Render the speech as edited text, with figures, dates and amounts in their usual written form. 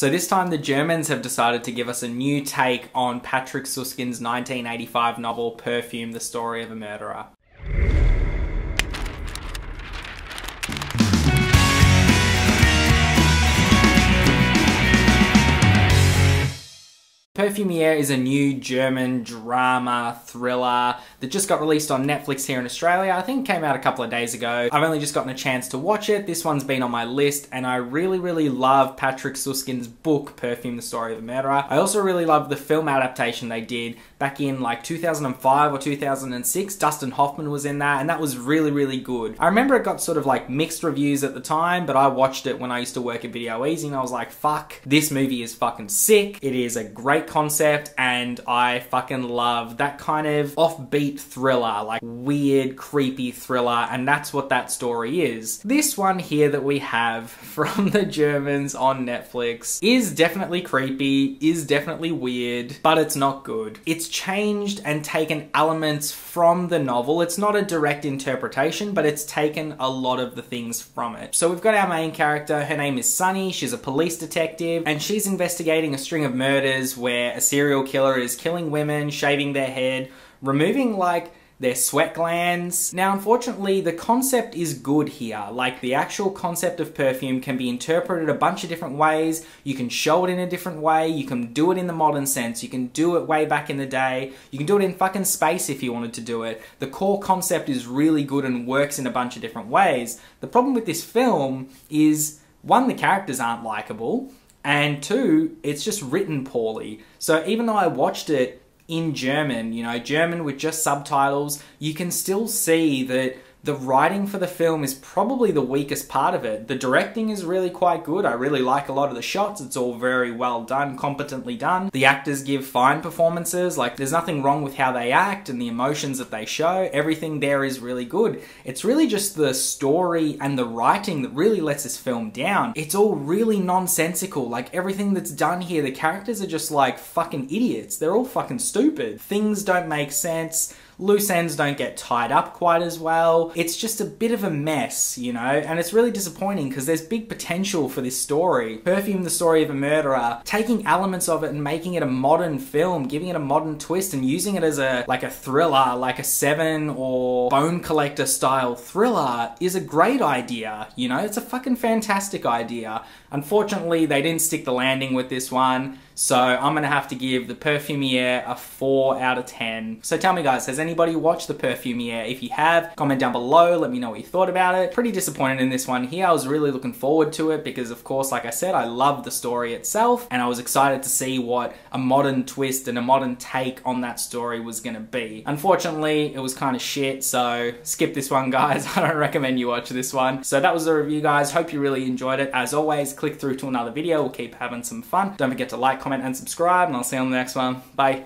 So this time the Germans have decided to give us a new take on Patrick Süskind's 1985 novel Perfume, the Story of a Murderer. Perfumier is a new German drama thriller that just got released on Netflix here in Australia. I think it came out a couple of days ago. I've only just gotten a chance to watch it. This one's been on my list, and I really love Patrick Süskind's book, Perfume, the Story of a Murderer. I also really love the film adaptation they did back in like 2005 or 2006. Dustin Hoffman was in that, and that was really good. I remember it got sort of like mixed reviews at the time, but I watched it when I used to work at Video Easy, and I was like, fuck, this movie is fucking sick. It is a great concept, and I fucking love that kind of offbeat thriller, like weird, creepy thriller, and that's what that story is. This one here that we have from the Germans on Netflix is definitely creepy, is definitely weird, but it's not good. It's changed and taken elements from the novel. It's not a direct interpretation, but it's taken a lot of the things from it. So we've got our main character, her name is Sunny, she's a police detective, and she's investigating a string of murders where a serial killer is killing women, shaving their head, removing like their sweat glands. Now, unfortunately, the concept is good here. Like, the actual concept of perfume can be interpreted a bunch of different ways. You can show it in a different way. You can do it in the modern sense. You can do it way back in the day. You can do it in fucking space if you wanted to do it. The core concept is really good and works in a bunch of different ways. The problem with this film is, one, the characters aren't likable, and two, it's just written poorly. So even though I watched it in German, you know, German with just subtitles, you can still see that the writing for the film is probably the weakest part of it. The directing is really quite good. I really like a lot of the shots. It's all very well done, competently done. The actors give fine performances. Like, there's nothing wrong with how they act and the emotions that they show. Everything there is really good. It's really just the story and the writing that really lets this film down. It's all really nonsensical. Like, everything that's done here, the characters are just like fucking idiots. They're all fucking stupid. Things don't make sense. Loose ends don't get tied up quite as well. It's just a bit of a mess, you know, and it's really disappointing because there's big potential for this story. Perfume, the Story of a Murderer, taking elements of it and making it a modern film, giving it a modern twist and using it as a thriller, like a Seven or Bone Collector style thriller is a great idea, you know, it's a fucking fantastic idea. Unfortunately, they didn't stick the landing with this one, so I'm gonna have to give the Perfumier a 4 out of 10. So tell me guys, has anybody watched the Perfumier? If you have, comment down below, let me know what you thought about it. Pretty disappointed in this one here. I was really looking forward to it because, of course, like I said, I love the story itself, and I was excited to see what a modern twist and a modern take on that story was gonna be. Unfortunately, it was kind of shit, so skip this one, guys. I don't recommend you watch this one. So that was the review, guys. Hope you really enjoyed it. As always, click through to another video. We'll keep having some fun. Don't forget to like, comment, and subscribe, and I'll see you on the next one. Bye.